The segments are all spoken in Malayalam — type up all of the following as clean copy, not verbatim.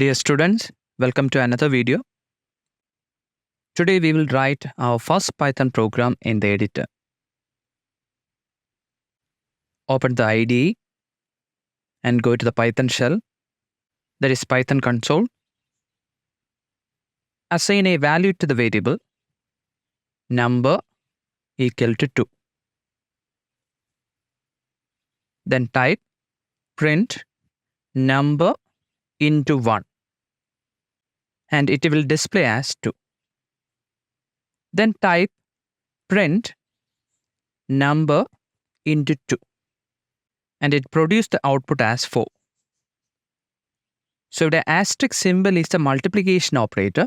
Dear students, welcome to another video. Today we will write our first Python program in the editor. Open the IDE and go to the Python shell, that is Python console. Assign a value to the variable number equal to 2. Then type print number into 1 and it will display as 2. Then type print number into 2 and it produced the output as 4. So the asterisk symbol is the multiplication operator.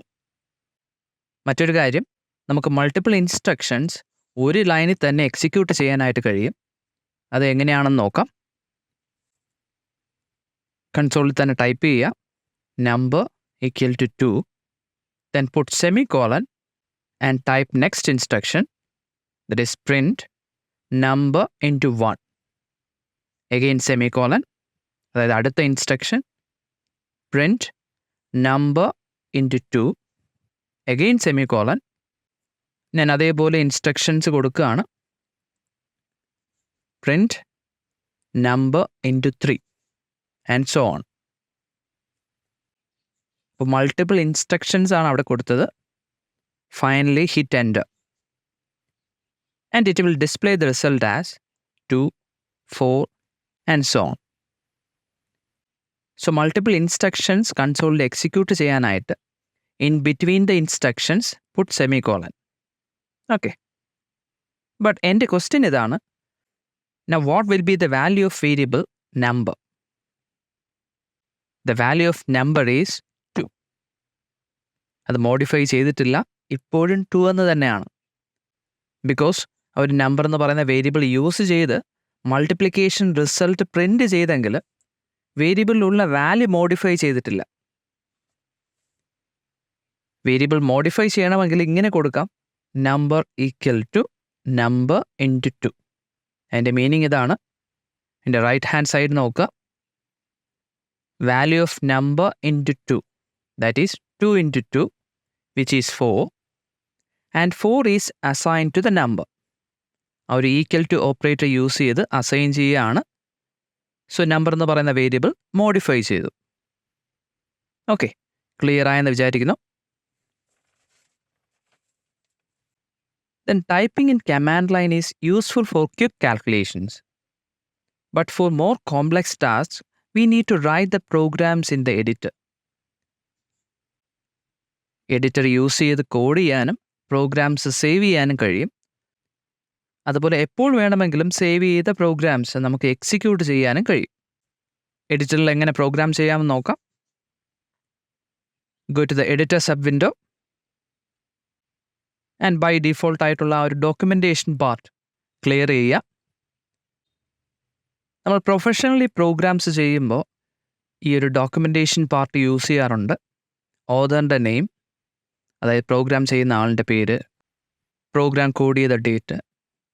മറ്റൊരു കാര്യം, നമുക്ക് മൾട്ടിപ്പിൾ ഇൻസ്ട്രക്ഷൻസ് ഒരു ലൈനിൽ തന്നെ എക്സിക്യൂട്ട് ചെയ്യാനായിട്ട് കഴിയും. അത് എങ്ങനെയാണെന്ന് നോക്കാം. കൺസോളിൽ തന്നെ ടൈപ്പ് ചെയ്യുക number equal to 2, then put semicolon and type next instruction, that is print number into 1. Again semicolon, അതായത് അടുത്ത instruction print number into 2, again semicolon. ഞാൻ അതേപോലെ ഇൻസ്ട്രക്ഷൻസ് കൊടുക്കുകയാണ് print number into 3 and so on. അപ്പോൾ മൾട്ടിപ്പിൾ ഇൻസ്ട്രക്ഷൻസ് ആണ് അവിടെ കൊടുത്തത്. Finally hit enter and it will display the result as 2, 4 and so on. So multiple instructions കൺസോളിൽ എക്സിക്യൂട്ട് ചെയ്യാനായിട്ട് in between the instructions put semicolon. Okay, but എൻ്റെ ക്വസ്റ്റ്യൻ ഇതാണ്, now what will be the value of variable number? The value of number is അത് മോഡിഫൈ ചെയ്തിട്ടില്ല, ഇപ്പോഴും 2 എന്ന് തന്നെയാണ്. ബിക്കോസ് ഒരു നമ്പർ എന്ന് പറയുന്ന വേരിയബിൾ യൂസ് ചെയ്ത് മൾട്ടിപ്ലിക്കേഷൻ റിസൾട്ട് പ്രിൻ്റ് ചെയ്തെങ്കിൽ വേരിയബിളിലുള്ള വാല്യൂ മോഡിഫൈ ചെയ്തിട്ടില്ല. വേരിയബിൾ മോഡിഫൈ ചെയ്യണമെങ്കിൽ ഇങ്ങനെ കൊടുക്കാം, number equal to number into 2. അതിൻ്റെ മീനിങ് ഇതാണ്. എൻ്റെ റൈറ്റ് ഹാൻഡ് സൈഡ് നോക്കുക, value of number into 2, that is 2 into 2, which is 4, and 4 is assigned to the number. ആ ഒരു ഈക്വൽ ടു ഓപ്പറേറ്റർ യൂസ് ചെയ്ത് അസൈൻ ചെയ്യുകയാണ്. സോ നമ്പർ എന്ന് പറയുന്ന വേരിയബിൾ മോഡിഫൈ ചെയ്തു. ഓക്കെ, ക്ലിയർ ആയെന്ന് വിചാരിക്കുന്നു. Then typing in command line is useful for quick calculations. But for more complex tasks, we need to write the programs in the editor. Editor use ചെയ്ത് കോഡ് ചെയ്യാനും പ്രോഗ്രാംസ് സേവ് ചെയ്യാനും കഴിയും. അതുപോലെ എപ്പോൾ വേണമെങ്കിലും സേവ് ചെയ്ത പ്രോഗ്രാംസ് നമുക്ക് എക്സിക്യൂട്ട് ചെയ്യാനും കഴിയും. എഡിറ്ററിൽ എങ്ങനെ പ്രോഗ്രാം ചെയ്യാമെന്ന് നോക്കാം. Go to the editor sub window and by default ആയിട്ടുള്ള ആ ഒരു ഡോക്യുമെൻറ്റേഷൻ പാർട്ട് ക്ലിയർ ചെയ്യുക. നമ്മൾ പ്രൊഫഷണലി പ്രോഗ്രാംസ് ചെയ്യുമ്പോൾ ഈ ഒരു ഡോക്യുമെൻറ്റേഷൻ പാർട്ട് യൂസ് ചെയ്യാറുണ്ട്. ഓതറിൻ്റെ നെയിം, അതായത് പ്രോഗ്രാം ചെയ്യുന്ന ആളിൻ്റെ പേര്, പ്രോഗ്രാം കോഡ് ചെയ്ത ഡേറ്റ്,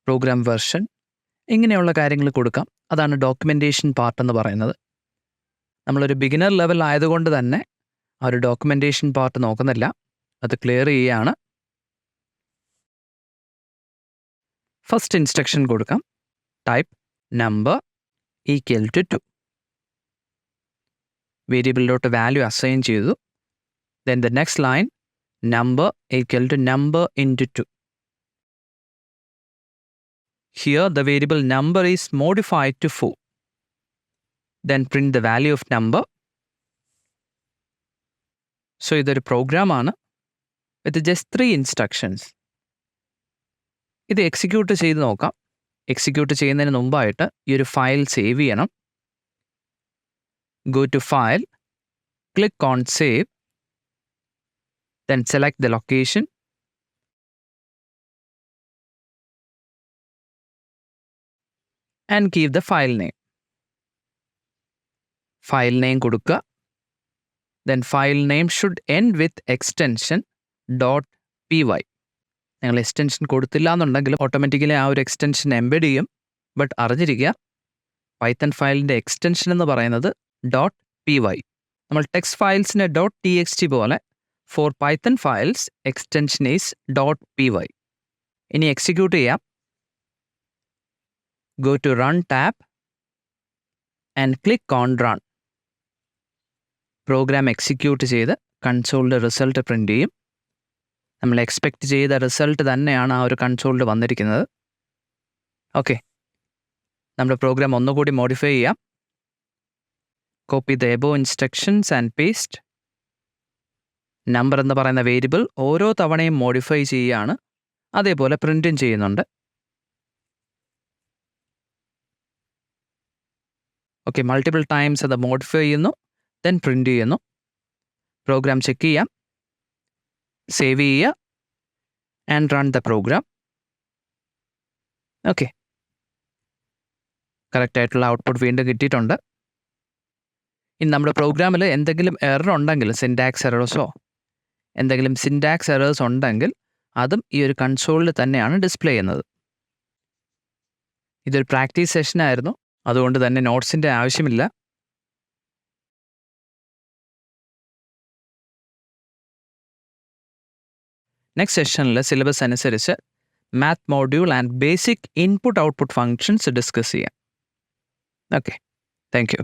പ്രോഗ്രാം വെർഷൻ, ഇങ്ങനെയുള്ള കാര്യങ്ങൾ കൊടുക്കാം. അതാണ് ഡോക്യുമെൻറ്റേഷൻ പാർട്ട് എന്ന് പറയുന്നത്. നമ്മളൊരു ബിഗിനർ ലെവൽ ആയതുകൊണ്ട് തന്നെ ആ ഒരു ഡോക്യുമെൻറ്റേഷൻ പാർട്ട് നോക്കുന്നില്ല, അത് ക്ലിയർ ചെയ്യുകയാണ്. ഫസ്റ്റ് ഇൻസ്ട്രക്ഷൻ കൊടുക്കാം, ടൈപ്പ് നമ്പർ ഈക്വൽ ടു 2. വേരിയബിളിലോട്ട് വാല്യൂ അസൈൻ ചെയ്തു. Then the next line number equal to number into 2. Here the variable number is modified to 4. Then print the value of number. So ഇതൊരു പ്രോഗ്രാം ആണ് with just 3 instructions. ഇത് എക്സിക്യൂട്ട് ചെയ്ത് നോക്കാം. എക്സിക്യൂട്ട് ചെയ്യുന്നതിന് മുമ്പായിട്ട് ഈ ഒരു ഫയൽ സേവ് ചെയ്യണം. Go to file, click on save. Then select the location and give the file name. File name കൊടുക്കുക. Then file name should end with extension .py. നിങ്ങൾ എക്സ്റ്റൻഷൻ കൊടുത്തില്ല എന്നുണ്ടെങ്കിൽ ഓട്ടോമാറ്റിക്കലി ആ ഒരു എക്സ്റ്റൻഷൻ എംബെഡ് ചെയ്യും. ബട്ട് അറിഞ്ഞിരിക്കുക, പൈത്തൺ ഫയലിൻ്റെ എക്സ്റ്റൻഷൻ എന്ന് പറയുന്നത് .py. നമ്മൾ ടെക്സ്റ്റ് ഫയൽസിനെ .txt പോലെ for Python files extension is .py. ഇനി എക്സിക്യൂട്ട് ചെയ്യാം. Go to run tab and click on run. Program execute ചെയ്ത് കൺസോളിൽ റിസൾട്ട് പ്രിൻ്റ് ചെയ്യും. നമ്മൾ എക്സ്പെക്റ്റ് ചെയ്ത റിസൾട്ട് തന്നെയാണ് ആ ഒരു കൺസോളിൽ വന്നിരിക്കുന്നത്. ഓക്കെ, നമ്മുടെ പ്രോഗ്രാം ഒന്നുകൂടി മോഡിഫൈ ചെയ്യാം. Copy the above instructions and paste. Number എന്ന് പറയുന്ന വേരിയബിൾ ഓരോ തവണയും മോഡിഫൈ ചെയ്യുകയാണ്, അതേപോലെ പ്രിൻറ്റും ചെയ്യുന്നുണ്ട്. ഓക്കെ, മൾട്ടിപ്പിൾ ടൈംസ് അത് മോഡിഫൈ ചെയ്യുന്നു, ദെൻ പ്രിൻ്റ് ചെയ്യുന്നു. പ്രോഗ്രാം ചെക്ക് ചെയ്യാം, സേവ് ചെയ്യുക and run the program. Okay, കറക്റ്റായിട്ടുള്ള ഔട്ട്പുട്ട് വീണ്ടും കിട്ടിയിട്ടുണ്ട്. ഇനി നമ്മുടെ പ്രോഗ്രാമിൽ എന്തെങ്കിലും എറർ ഉണ്ടെങ്കിൽ, സിൻറ്റാക്സ് എറേഴ്സോ എന്തെങ്കിലും സിൻറ്റാക്സ് എറേഴ്സ് ഉണ്ടെങ്കിൽ അതും ഈ ഒരു കൺസോളിൽ തന്നെയാണ് ഡിസ്പ്ലേ ചെയ്യുന്നത്. ഇതൊരു പ്രാക്ടീസ് സെഷനായിരുന്നു, അതുകൊണ്ട് തന്നെ നോട്ട്സിൻ്റെ ആവശ്യമില്ല. നെക്സ്റ്റ് സെഷനിൽ സിലബസ് അനുസരിച്ച് math module and basic input output functions discuss ചെയ്യാം. Okay, thank U.